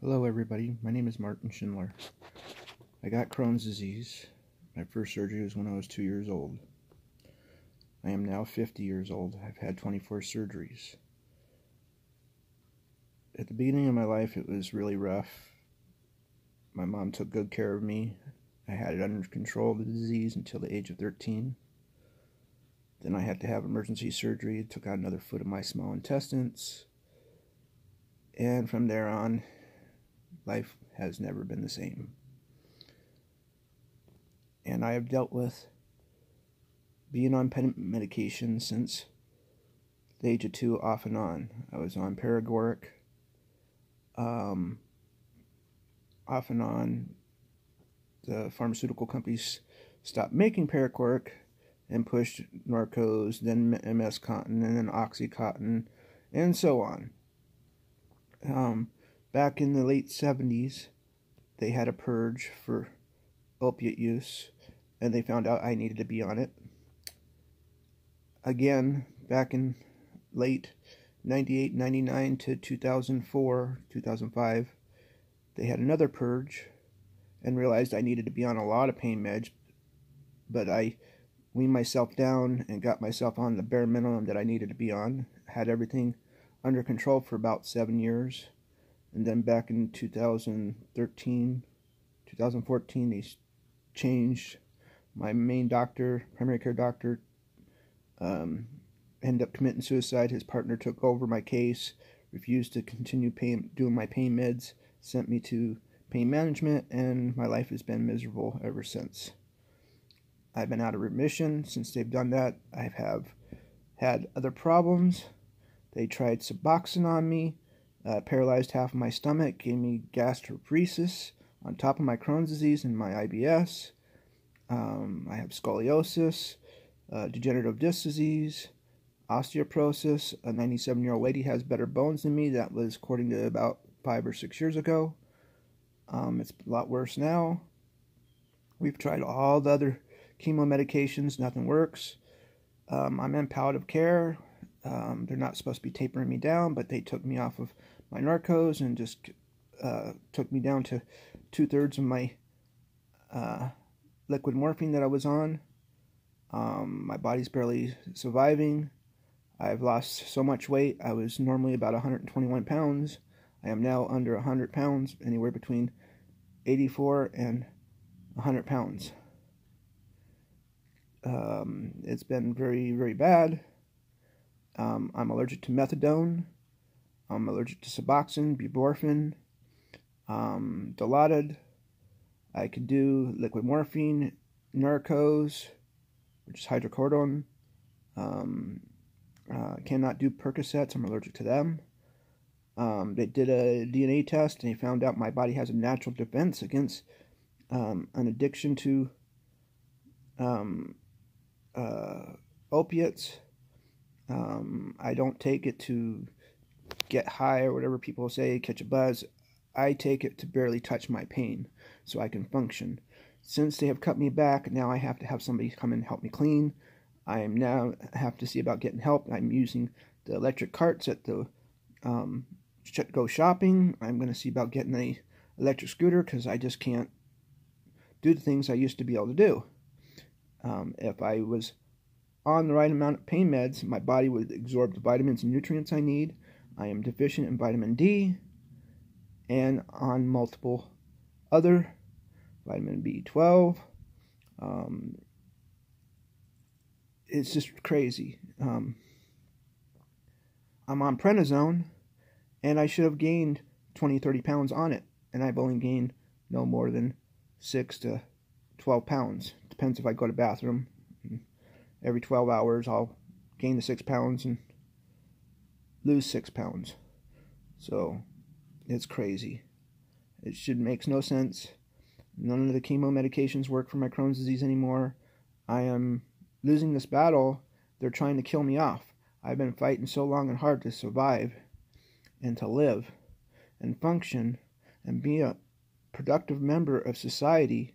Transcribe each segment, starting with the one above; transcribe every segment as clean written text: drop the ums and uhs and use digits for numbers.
Hello everybody, my name is Martin Schindler. I got Crohn's disease. My first surgery was when I was 2 years old. I am now 50 years old. I've had 24 surgeries. At the beginning of my life it was really rough. My mom took good care of me. I had it under control, the disease, until the age of 13. Then I had to have emergency surgery. It took out another foot of my small intestines. And from there on, life has never been the same. And I have dealt with being on medication since the age of 2 off and on. I was on Paregoric off and on. The pharmaceutical companies stopped making Paregoric and pushed Norcos, then MS-Contin, and then Oxycontin, and so on. Back in the late 70s, they had a purge for opiate use, and they found out I needed to be on it. Again, back in late 98, 99 to 2004, 2005, they had another purge and realized I needed to be on a lot of pain meds, but I weaned myself down and got myself on the bare minimum that I needed to be on. Had everything under control for about 7 years. And then back in 2013, 2014, they changed. My main doctor, primary care doctor, ended up committing suicide. His partner took over my case, refused to continue doing my pain meds, sent me to pain management, and my life has been miserable ever since. I've been out of remission since they've done that. I have had other problems. They tried Suboxone on me, paralyzed half of my stomach, gave me gastroparesis on top of my Crohn's disease and my IBS. I have scoliosis, degenerative disc disease, osteoporosis. A 97-year-old lady has better bones than me. That was according to about 5 or 6 years ago. It's a lot worse now. We've tried all the other chemo medications. Nothing works. I'm in palliative care. They're not supposed to be tapering me down, but they took me off of my Norcos and just took me down to 2/3 of my liquid morphine that I was on. My body's barely surviving. I've lost so much weight. I was normally about 121 pounds. I am now under 100 pounds, anywhere between 84 and 100 pounds. It's been very, very bad. I'm allergic to methadone. I'm allergic to Suboxone, buprenorphine, Dilaudid. I could do liquid morphine, Norcos, which is hydrocodone. Cannot do Percocets. I'm allergic to them. They did a DNA test and they found out my body has a natural defense against an addiction to opiates. I don't take it to get high or whatever people say, catch a buzz. I take it to barely touch my pain so I can function. Since they have cut me back, now I have to have somebody come and help me clean. I am now have to see about getting help. I'm using the electric carts at the go shopping. I'm going to see about getting an electric scooter because I just can't do the things I used to be able to do. If I was on the right amount of pain meds, my body would absorb the vitamins and nutrients I need. I am deficient in vitamin D and on multiple other, vitamin B12. It's just crazy. I'm on prednisone, and I should have gained 20-30 pounds on it, and I've only gained no more than 6 to 12 pounds. Depends if I go to the bathroom. Every 12 hours, I'll gain the 6 pounds and lose 6 pounds. So, it's crazy. It makes no sense. None of the chemo medications work for my Crohn's disease anymore. I am losing this battle. They're trying to kill me off. I've been fighting so long and hard to survive and to live and function and be a productive member of society.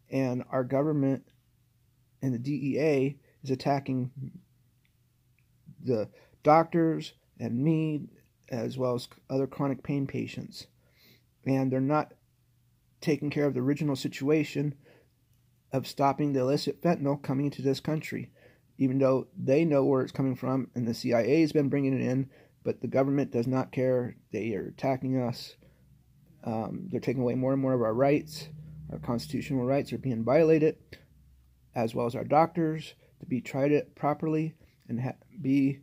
And our government and the DEA is attacking the doctors and me as well as other chronic pain patients. And they're not taking care of the original situation of stopping the illicit fentanyl coming into this country, even though they know where it's coming from and the CIA has been bringing it in, but the government does not care. They are attacking us. They're taking away more and more of our rights. Our constitutional rights are being violated, as well as our doctors to be treated properly and be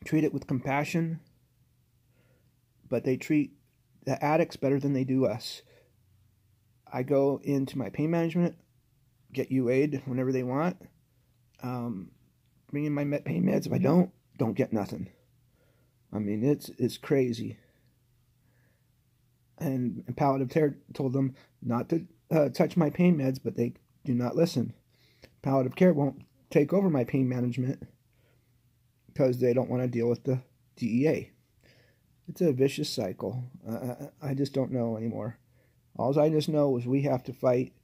treated with compassion. But they treat the addicts better than they do us. I go into my pain management, get UA'd whenever they want. Bring in my pain meds. If I don't get nothing. I mean, it's crazy. And palliative care told them not to touch my pain meds, but they do not listen. Palliative care won't take over my pain management because they don't want to deal with the DEA. It's a vicious cycle. I just don't know anymore. All I just know is we have to fight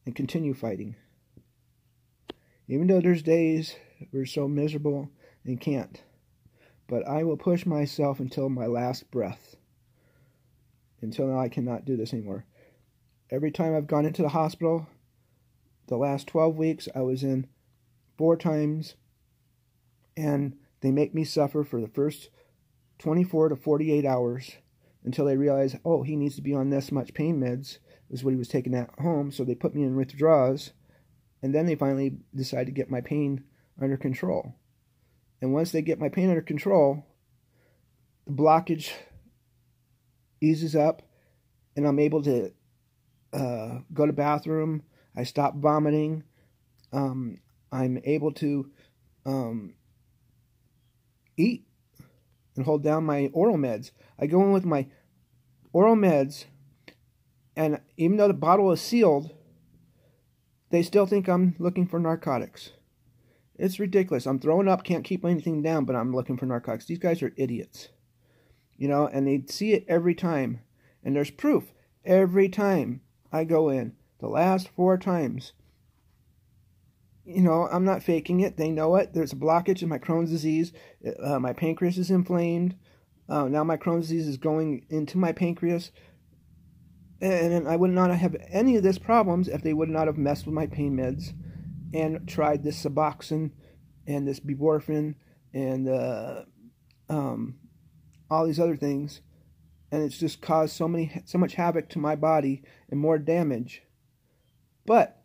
and continue fighting. Even though there's days we're so miserable and can't. But I will push myself until my last breath. Until I cannot do this anymore. Every time I've gone into the hospital, the last 12 weeks, I was in 4 times. And they make me suffer for the first 24 to 48 hours until they realize, oh, he needs to be on this much pain meds, is what he was taking at home. So they put me in withdrawals. And then they finally decide to get my pain under control. And once they get my pain under control, the blockage eases up, and I'm able to go to the bathroom. I stop vomiting. I'm able to eat and hold down my oral meds. I go in with my oral meds, and even though the bottle is sealed, they still think I'm looking for narcotics. It's ridiculous. I'm throwing up, can't keep anything down, but I'm looking for narcotics. These guys are idiots. You know, and they see it every time. And there's proof. Every time I go in, the last 4 times, you know, I'm not faking it. They know it. There's a blockage in my Crohn's disease. My pancreas is inflamed. Now my Crohn's disease is going into my pancreas. And I would not have any of these problems if they would not have messed with my pain meds and tried this Suboxone and this Buprenorphine and all these other things. And it's just caused so much havoc to my body and more damage. But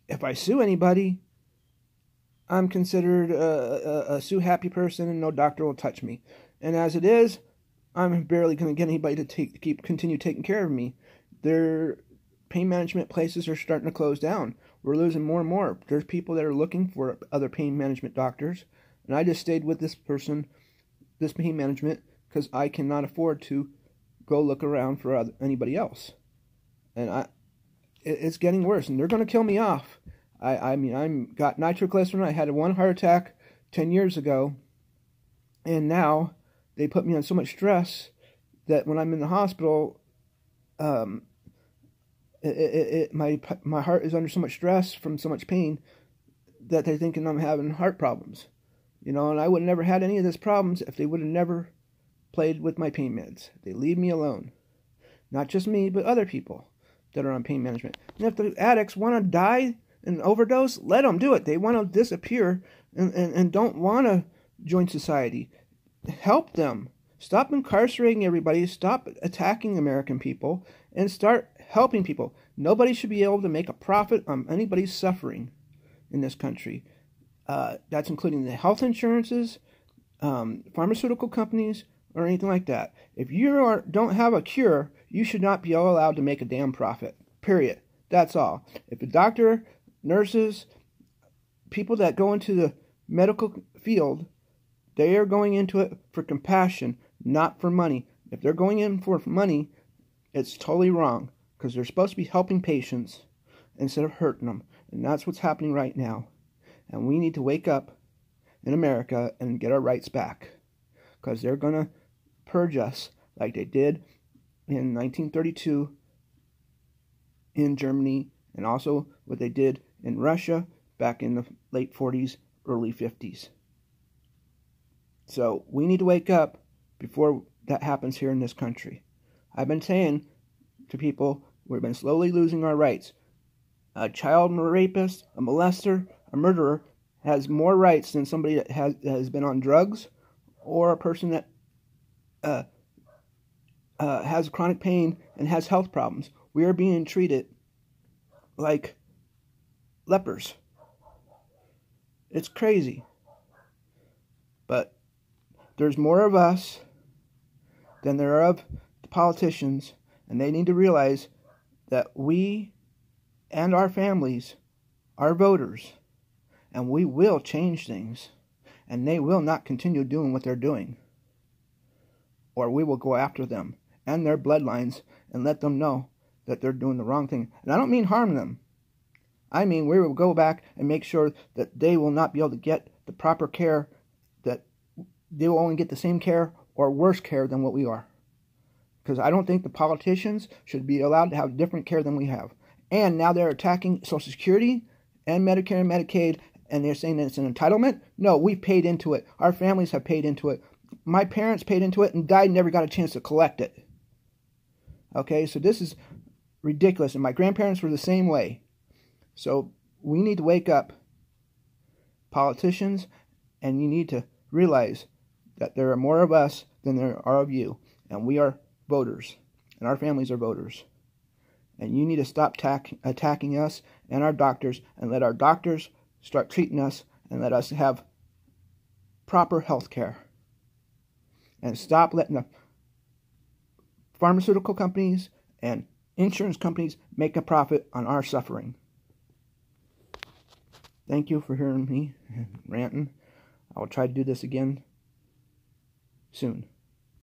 if I sue anybody, I'm considered a sue-happy person, and no doctor will touch me. And as it is, I'm barely going to get anybody to continue taking care of me. Their pain management places are starting to close down. We're losing more and more. There's people that are looking for other pain management doctors, and I just stayed with this person, this pain management, because I cannot afford to go look around for anybody else. And it's getting worse, and they're going to kill me off. I mean, I'm got nitroglycerin. I had 1 heart attack 10 years ago, and now they put me on so much stress that when I'm in the hospital, my heart is under so much stress from so much pain that they're thinking I'm having heart problems. You know, and I would have never had any of these problems if they would have never played with my pain meds. They leave me alone. Not just me, but other people that are on pain management. And if the addicts want to die and overdose, let them do it. They want to disappear and don't want to join society. Help them. Stop incarcerating everybody. Stop attacking American people and start helping people. Nobody should be able to make a profit on anybody's suffering in this country. That's including the health insurances, pharmaceutical companies, or anything like that. If you don't have a cure, you should not be allowed to make a damn profit. Period. That's all. If a doctor, nurses, people that go into the medical field, they are going into it for compassion, not for money. If they're going in for money, it's totally wrong, because they're supposed to be helping patients instead of hurting them. And that's what's happening right now. And we need to wake up in America and get our rights back, because they're going to purge us like they did in 1932 in Germany, and also what they did in Russia back in the late 40s, early 50s. So we need to wake up before that happens here in this country. I've been saying to people, we've been slowly losing our rights. A child rapist, a molester, a murderer has more rights than somebody that has been on drugs, or a person that has chronic pain and has health problems. We are being treated like lepers. It's crazy. But there's more of us than there are of the politicians, and they need to realize that we and our families are voters, and we will change things, and they will not continue doing what they're doing, or we will go after them and their bloodlines and let them know that they're doing the wrong thing. And I don't mean harm them. I mean we will go back and make sure that they will not be able to get the proper care, that they will only get the same care or worse care than what we are. Because I don't think the politicians should be allowed to have different care than we have. And now they're attacking Social Security and Medicare and Medicaid, and they're saying that it's an entitlement. No, we paid into it. Our families have paid into it. My parents paid into it and died and never got a chance to collect it. Okay, so this is ridiculous. And my grandparents were the same way. So we need to wake up, politicians, and you need to realize that there are more of us than there are of you. And we are voters, and our families are voters. And you need to stop attacking us and our doctors, and let our doctors start treating us, and let us have proper health care. And stop letting the pharmaceutical companies and insurance companies make a profit on our suffering. Thank you for hearing me ranting. I will try to do this again soon.